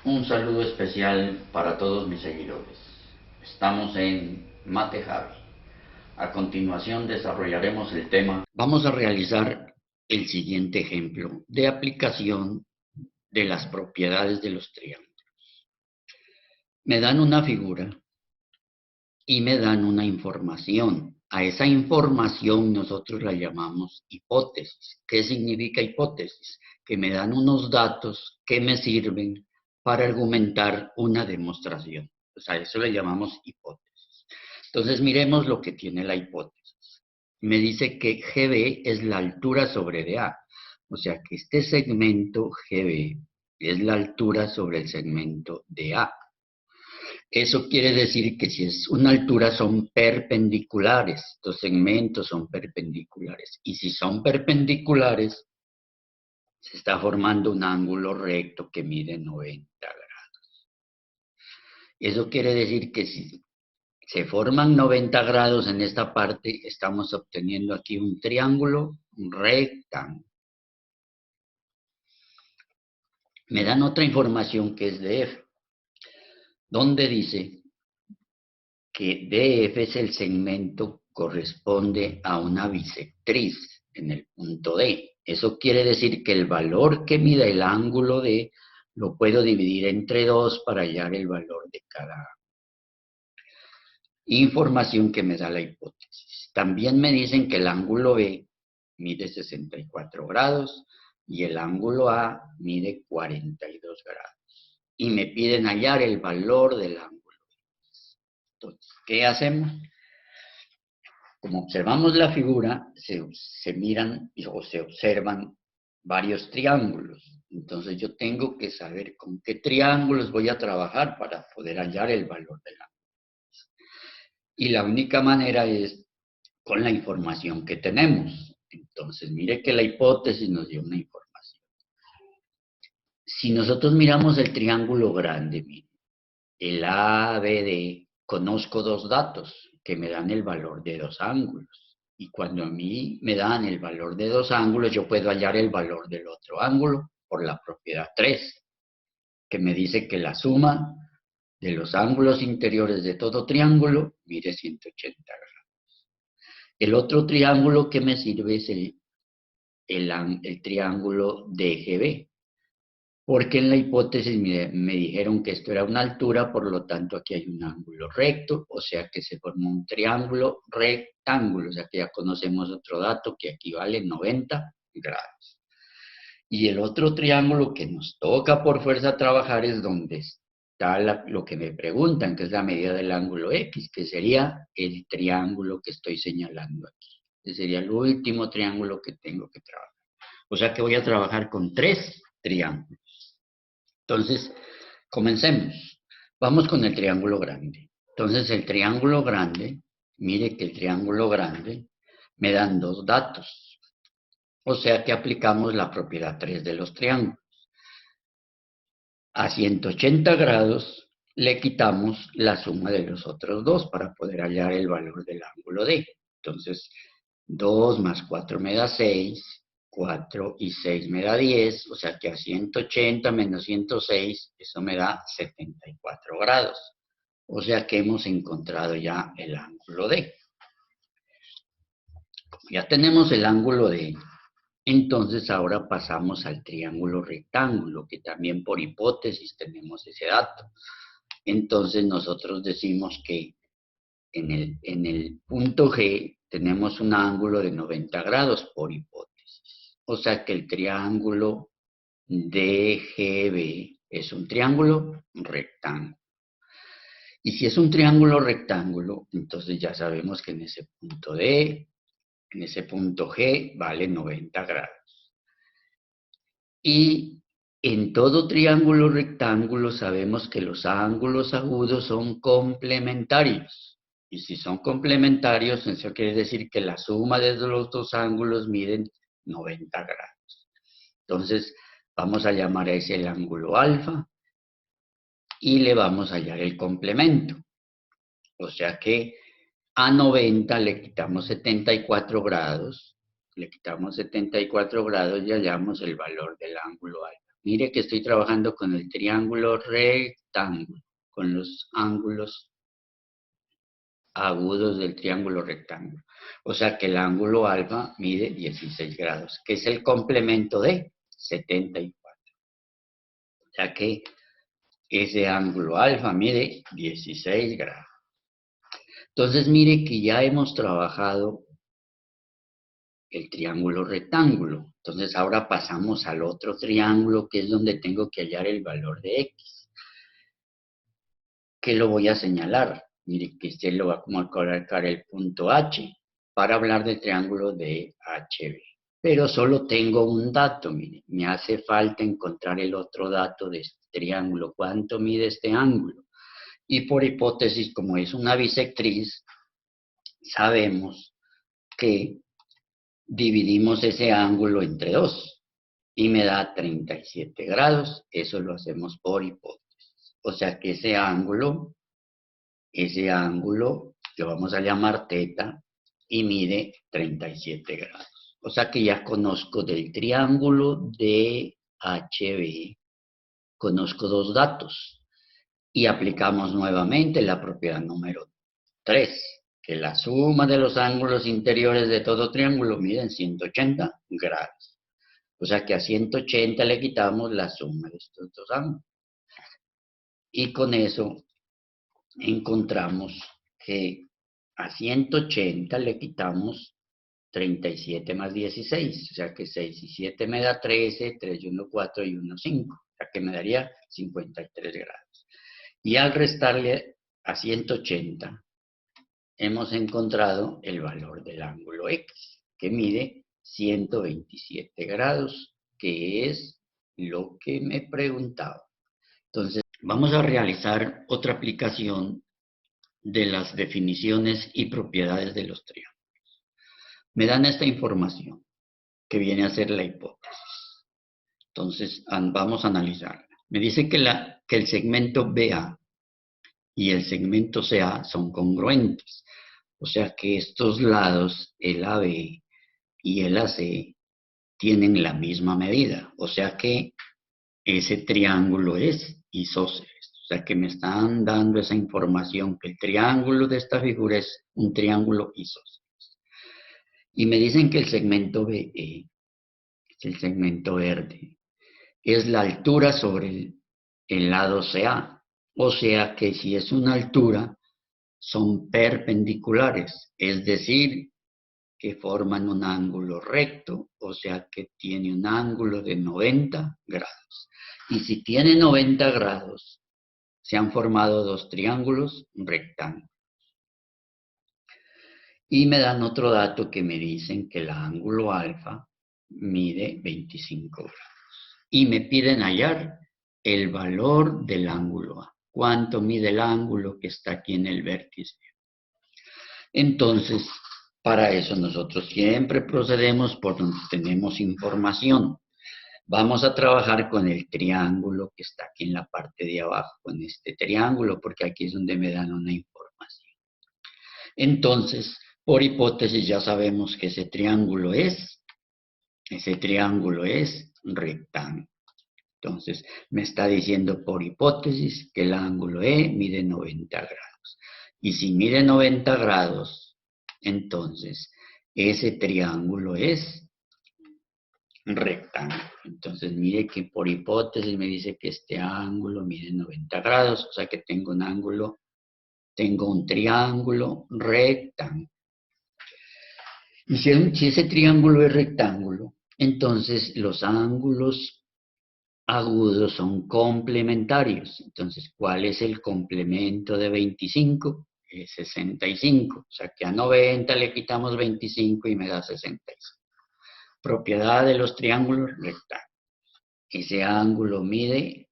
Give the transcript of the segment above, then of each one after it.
Un saludo especial para todos mis seguidores. Estamos en Mate Javi. A continuación desarrollaremos el tema. Vamos a realizar el siguiente ejemplo de aplicación de las propiedades de los triángulos. Me dan una figura y me dan una información. A esa información nosotros la llamamos hipótesis. ¿Qué significa hipótesis? Que me dan unos datos que me sirven para argumentar una demostración. O sea, eso le llamamos hipótesis. Entonces miremos lo que tiene la hipótesis. Me dice que GB es la altura sobre DA. O sea que este segmento GB es la altura sobre el segmento DA. Eso quiere decir que si es una altura son perpendiculares, los segmentos son perpendiculares. Y si son perpendiculares, se está formando un ángulo recto que mide 90 grados. Eso quiere decir que si se forman 90 grados en esta parte, estamos obteniendo aquí un triángulo rectángulo. Me dan otra información que es de F, donde dice que DF es el segmento corresponde a una bisectriz en el punto D. Eso quiere decir que el valor que mide el ángulo D lo puedo dividir entre 2 para hallar el valor de cada información que me da la hipótesis. También me dicen que el ángulo B mide 64 grados y el ángulo A mide 42 grados. Y me piden hallar el valor del ángulo. Entonces, ¿qué hacemos? Como observamos la figura, se miran o se observan varios triángulos. Entonces yo tengo que saber con qué triángulos voy a trabajar para poder hallar el valor del ángulo. Y la única manera es con la información que tenemos. Entonces mire que la hipótesis nos dio una información. Si nosotros miramos el triángulo grande, mire, el ABD, conozco dos datos que me dan el valor de dos ángulos. Y cuando a mí me dan el valor de dos ángulos, yo puedo hallar el valor del otro ángulo por la propiedad 3, que me dice que la suma de los ángulos interiores de todo triángulo mide 180 grados. El otro triángulo que me sirve es el triángulo DGB, porque en la hipótesis me dijeron que esto era una altura, por lo tanto aquí hay un ángulo recto, o sea que se forma un triángulo rectángulo, o sea que ya conocemos otro dato que equivale a 90 grados. Y el otro triángulo que nos toca por fuerza trabajar es donde está lo que me preguntan, que es la medida del ángulo X, que sería el triángulo que estoy señalando aquí. Ese sería el último triángulo que tengo que trabajar. O sea que voy a trabajar con 3 triángulos. Entonces, comencemos. Vamos con el triángulo grande. Entonces, el triángulo grande, mire que el triángulo grande me dan dos datos. O sea que aplicamos la propiedad 3 de los triángulos. A 180 grados le quitamos la suma de los otros dos para poder hallar el valor del ángulo D. Entonces, 2 más 4 me da 6, 4 y 6 me da 10, o sea que a 180 menos 106, eso me da 74 grados. O sea que hemos encontrado ya el ángulo D. Como ya tenemos el ángulo D, entonces ahora pasamos al triángulo rectángulo, que también por hipótesis tenemos ese dato. Entonces nosotros decimos que en el punto G tenemos un ángulo de 90 grados por hipótesis. O sea que el triángulo DGB es un triángulo rectángulo. Y si es un triángulo rectángulo, entonces ya sabemos que en ese punto D, en ese punto G, vale 90 grados. Y en todo triángulo rectángulo sabemos que los ángulos agudos son complementarios. Y si son complementarios, eso quiere decir que la suma de los dos ángulos miden 90 grados. Entonces, vamos a llamar a ese el ángulo alfa y le vamos a hallar el complemento. O sea que a 90 le quitamos 74 grados, le quitamos 74 grados y hallamos el valor del ángulo alfa. Mire que estoy trabajando con el triángulo rectángulo, con los ángulos agudos del triángulo rectángulo. O sea que el ángulo alfa mide 16 grados, que es el complemento de 74. O sea que ese ángulo alfa mide 16 grados. Entonces mire que ya hemos trabajado el triángulo rectángulo. Entonces ahora pasamos al otro triángulo, que es donde tengo que hallar el valor de x. ¿Qué lo voy a señalar? Mire que este lo va a colocar el punto H para hablar del triángulo de HB. Pero solo tengo un dato, mire, me hace falta encontrar el otro dato de este triángulo. ¿Cuánto mide este ángulo? Y por hipótesis, como es una bisectriz, sabemos que dividimos ese ángulo entre 2 y me da 37 grados. Eso lo hacemos por hipótesis. O sea que ese ángulo lo vamos a llamar teta y mide 37 grados. O sea que ya conozco del triángulo de HB, conozco dos datos. Y aplicamos nuevamente la propiedad número 3, que la suma de los ángulos interiores de todo triángulo miden 180 grados. O sea que a 180 le quitamos la suma de estos dos ángulos. Y con eso encontramos que a 180 le quitamos 37 más 16, o sea que 6 y 7 me da 13, 3 y 1, 4 y 1, 5, o sea que me daría 53 grados. Y al restarle a 180, hemos encontrado el valor del ángulo X, que mide 127 grados, que es lo que me preguntaba. Entonces, vamos a realizar otra aplicación de las definiciones y propiedades de los triángulos. Me dan esta información, que viene a ser la hipótesis. Entonces, vamos a analizarla. Me dice que el segmento BA y el segmento CA son congruentes. O sea que estos lados, el AB y el AC, tienen la misma medida. O sea que ese triángulo es isósceles. O sea que me están dando esa información que el triángulo de esta figura es un triángulo isósceles. Y me dicen que el segmento BE, es el segmento verde, es la altura sobre el lado CA. O sea que si es una altura, son perpendiculares, es decir, que forman un ángulo recto, o sea que tiene un ángulo de 90 grados. Y si tiene 90 grados, se han formado dos triángulos rectángulos. Y me dan otro dato que me dicen que el ángulo alfa mide 25 grados. Y me piden hallar el valor del ángulo A. ¿Cuánto mide el ángulo que está aquí en el vértice? Entonces, para eso nosotros siempre procedemos por donde tenemos información. Vamos a trabajar con el triángulo que está aquí en la parte de abajo, con este triángulo, porque aquí es donde me dan una información. Entonces, por hipótesis ya sabemos que ese triángulo es rectángulo. Entonces, me está diciendo por hipótesis que el ángulo E mide 90 grados. Y si mide 90 grados, entonces ese triángulo es rectángulo. Entonces, mire que por hipótesis me dice que este ángulo mide 90 grados, o sea que tengo un triángulo rectángulo. Y si ese triángulo es rectángulo, entonces los ángulos agudos son complementarios. Entonces, ¿cuál es el complemento de 25? Es 65. O sea que a 90 le quitamos 25 y me da 65. Propiedad de los triángulos rectángulos. Ese ángulo mide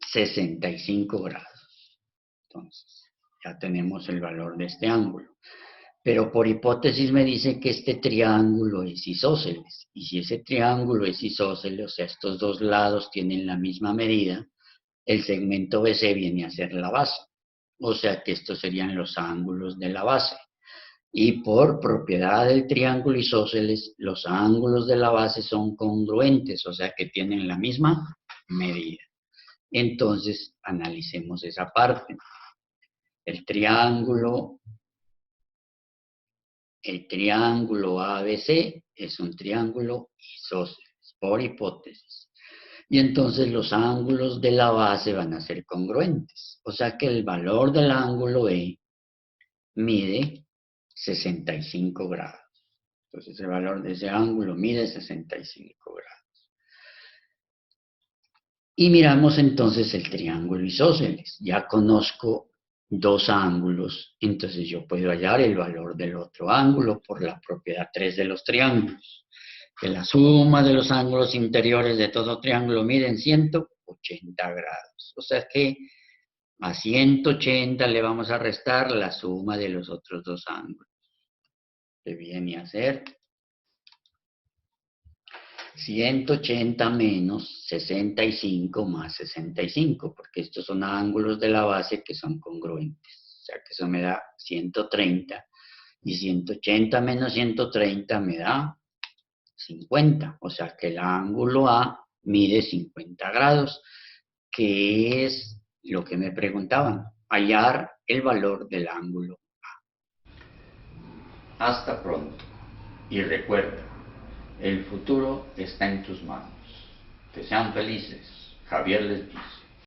65 grados. Entonces, ya tenemos el valor de este ángulo. Pero por hipótesis me dice que este triángulo es isósceles. Y si ese triángulo es isósceles, o sea, estos dos lados tienen la misma medida, el segmento BC viene a ser la base. O sea que estos serían los ángulos de la base. Y por propiedad del triángulo isósceles, los ángulos de la base son congruentes, o sea que tienen la misma medida. Entonces, analicemos esa parte. El triángulo ABC es un triángulo isósceles, por hipótesis. Y entonces los ángulos de la base van a ser congruentes. O sea que el valor del ángulo E mide 65 grados. Entonces el valor de ese ángulo mide 65 grados. Y miramos entonces el triángulo isósceles. Ya conozco dos ángulos, entonces yo puedo hallar el valor del otro ángulo por la propiedad 3 de los triángulos. Que la suma de los ángulos interiores de todo triángulo miden 180 grados. O sea que a 180 le vamos a restar la suma de los otros dos ángulos, que viene a ser 180 menos 65 más 65, porque estos son ángulos de la base que son congruentes. O sea que eso me da 130. Y 180 menos 130 me da 50. O sea que el ángulo A mide 50 grados, que es lo que me preguntaban, hallar el valor del ángulo A. Hasta pronto. Y recuerda, el futuro está en tus manos. Que sean felices. Javier les dice.